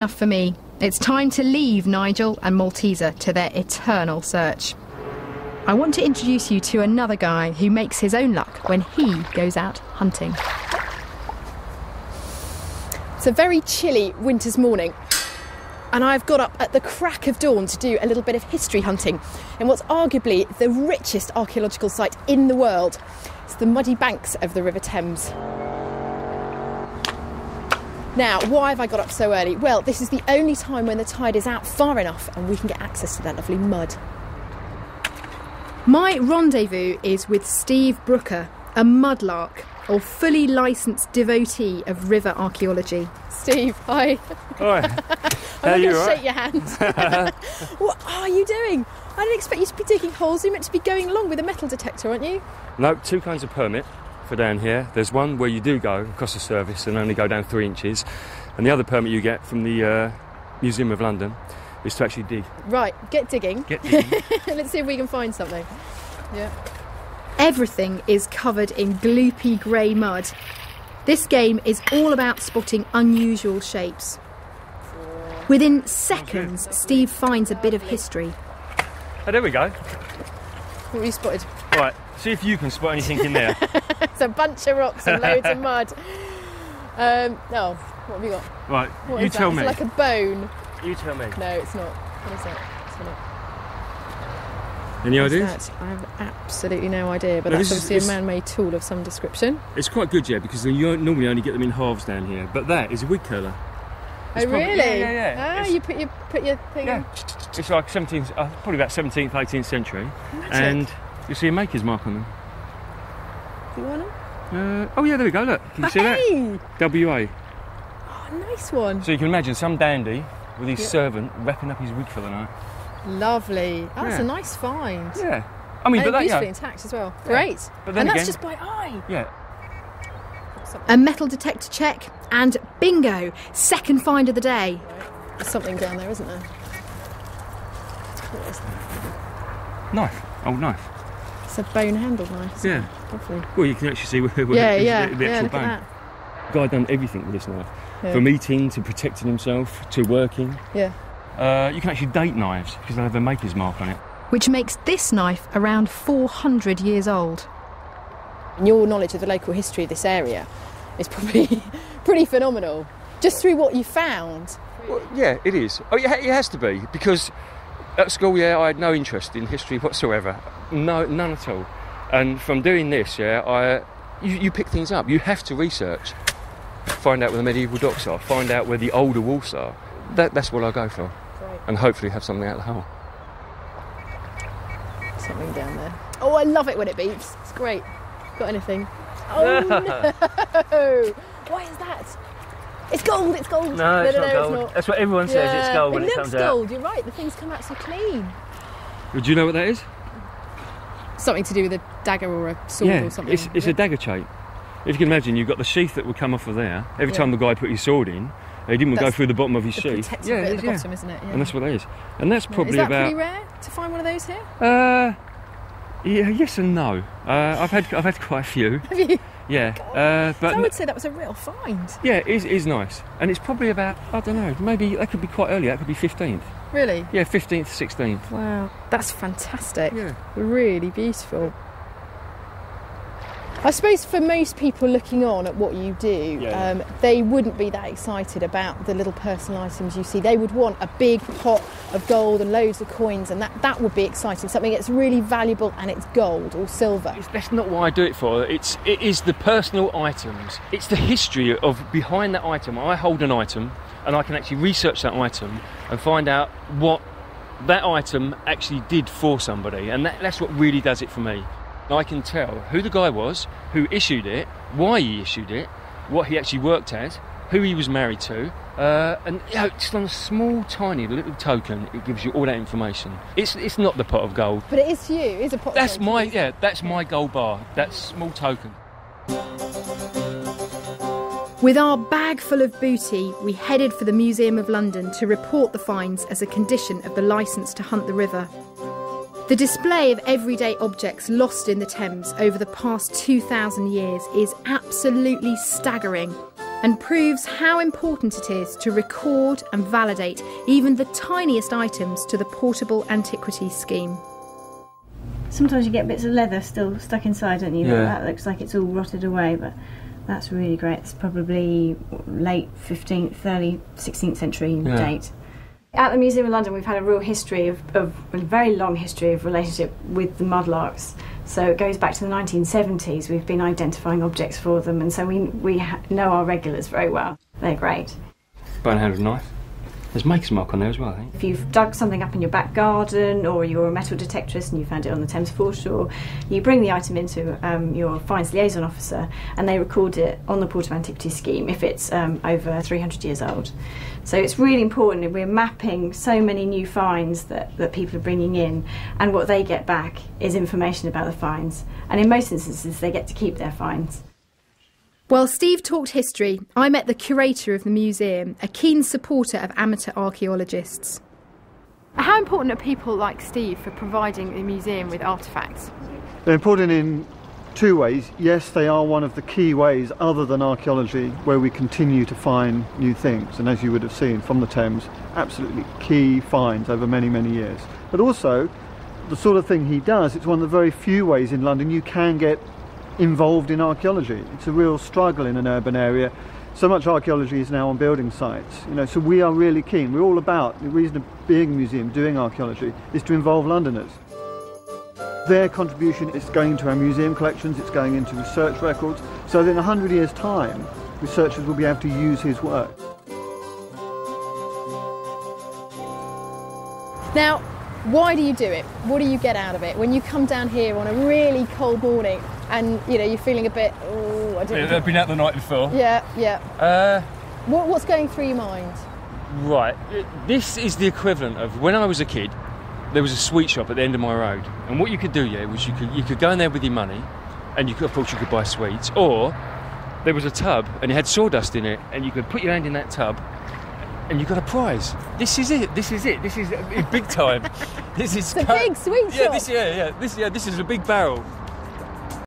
Enough for me. It's time to leave Nigel and Malteser to their eternal search. I want to introduce you to another guy who makes his own luck when he goes out hunting. It's a very chilly winter's morning, and I've got up at the crack of dawn to do a little bit of history hunting in what's arguably the richest archaeological site in the world. It's the muddy banks of the River Thames. Now, why have I got up so early? Well, this is the only time when the tide is out far enough and we can get access to that lovely mud. My rendezvous is with Steve Brooker, a mudlark, or fully licensed devotee of river archaeology. Steve, hi. Hi. I'm not going to shake your hand. What are you doing? I didn't expect you to be digging holes. You're meant to be going along with a metal detector, aren't you? No, two kinds of permit for down here. There's one where you do go across the surface and only go down 3 inches, and the other permit you get from the Museum of London is to actually dig. Right, get digging. Get digging. Let's see if we can find something. Yeah. Everything is covered in gloopy grey mud. This game is all about spotting unusual shapes. Within seconds, Steve finds a bit of history. Oh, there we go. What have you spotted? Right, see if you can spot anything in there. It's a bunch of rocks and loads of mud. No, what have you got? Right, What you is tell that? me. It's like a bone. You tell me. No, it's not. What is that? It's not. Any What's ideas? that? I have absolutely no idea, but No, that's this is- obviously a man-made tool of some description. It's quite good, yeah, because you normally only get them in halves down here, but that is a wig curler. Oh, really? Yeah. Ah, It's- you put your thing Yeah, in? it's like 17th, probably about 17th, 18th century, Magic. and you see a maker's mark on them. Do you want them? Oh yeah, there we go, look, can you see Hey! that? WA. Oh, nice one. So you can imagine some dandy with his Yep. servant wrapping up his wig for the night. Lovely. Oh, that's Yeah. a nice find. Yeah. I mean, And but that, beautifully yeah. intact as well. Great. But then And that's again- just by eye. Yeah. A metal detector check, and bingo! Second find of the day. There's something down there, isn't there? What is that? Knife. Old knife. It's a bone-handled knife. Isn't Yeah. it? Lovely. Well, you can actually see where Yeah, the yeah. actual Yeah, bone. look at that. Guy done everything with this knife. Yeah. From eating to protecting himself to working. Yeah. You can actually date knives because they have a maker's mark on it. Which makes this knife around 400 years old. And your knowledge of the local history of this area is probably pretty phenomenal. Just through what you found. Well, yeah, it is. Oh, yeah, it has to be because at school, yeah, I had no interest in history whatsoever. No, none at all. And from doing this, yeah, you pick things up. You have to research, find out where the medieval docks are, find out where the older walls are. That's what I go for, Great. and hopefully have something out of the hole. Something down there. Oh, I love it when it beeps. It's great. Got anything? Oh no! Why is that? It's gold. It's gold. No, it's not gold. It's not. That's what everyone says. It's gold when it looks comes gold. out. You're right. The things come out so clean. Do you know what that is? Something to do with a dagger or a sword Yeah, or something. it's a dagger shape. If you can imagine, you've got the sheath that would come off of there. Every Yeah. time the guy put his sword in, he didn't go That's through the bottom of his the sheath. protective Yeah, bit it at is, the yeah. bottom, isn't it? Yeah. And that's what that is. And that's probably Is that about. pretty rare to find one of those here? Yeah, yes and no. I've had quite a few. Have you? Yeah, So I but would say that was a real find. yeah, it is nice, and it's probably about, I don't know, maybe that could be quite early. That could be 15th. Really? Yeah, 15th, 16th. Wow, that's fantastic. Yeah. Really beautiful. I suppose for most people looking on at what you do, Yeah. they wouldn't be that excited about the little personal items you see. They would want a big pot of gold and loads of coins, and that would be exciting. Something that's really valuable and it's gold or silver. That's not what I do it for. It is the personal items. It's the history of behind that item. I hold an item, and I can actually research that item and find out what that item actually did for somebody, and that's what really does it for me. I can tell who the guy was, who issued it, why he issued it, what he actually worked at, who he was married to, and just on a small, tiny little token, it gives you all that information. It's not the pot of gold. But it is to you, it is a pot of That's gold. that's my gold bar. That small token. With our bag full of booty, we headed for the Museum of London to report the finds as a condition of the licence to hunt the river. The display of everyday objects lost in the Thames over the past 2,000 years is absolutely staggering. and proves how important it is to record and validate even the tiniest items to the Portable Antiquities Scheme. Sometimes you get bits of leather still stuck inside, don't you? Yeah. That looks like it's all rotted away, but that's really great. It's probably late 15th, early 16th century date. At the Museum of London, we've had a real history of a very long history of relationship with the mudlarks. So it goes back to the 1970s. We've been identifying objects for them, and so we know our regulars very well. They're great. Bone handled knife. There's Maker's Mark on there as well, I think. If you've dug something up in your back garden, or you're a metal detectorist and you found it on the Thames foreshore, you bring the item into your finds liaison officer, and they record it on the Portable Antiquities Scheme if it's over 300 years old. So it's really important. We're mapping so many new finds that people are bringing in, and what they get back is information about the finds. And in most instances, they get to keep their finds. While Steve talked history, I met the curator of the museum, a keen supporter of amateur archaeologists. How important are people like Steve for providing the museum with artefacts? They're important in two ways. Yes, they are one of the key ways, other than archaeology, where we continue to find new things. And as you would have seen from the Thames, absolutely key finds over many, many years. But also, the sort of thing he does, it's one of the very few ways in London you can get involved in archaeology. It's a real struggle in an urban area. So much archaeology is now on building sites, so we are really keen. We're all about, the reason of being a museum, doing archaeology, is to involve Londoners. Their contribution is going into our museum collections, it's going into research records, so that in 100 years' time, researchers will be able to use his work. Now, why do you do it? What do you get out of it? When you come down here on a really cold morning and, you're feeling a bit, I don't know. They've been out the night before. Yeah. What's going through your mind? Right, this is the equivalent of when I was a kid. There was a sweet shop at the end of my road, and what you could do, was you could go in there with your money, and of course you could buy sweets, or there was a tub and it had sawdust in it, and you could put your hand in that tub, and you got a prize. This is it. This is big time. This is It's a big sweet shop. This is a big barrel.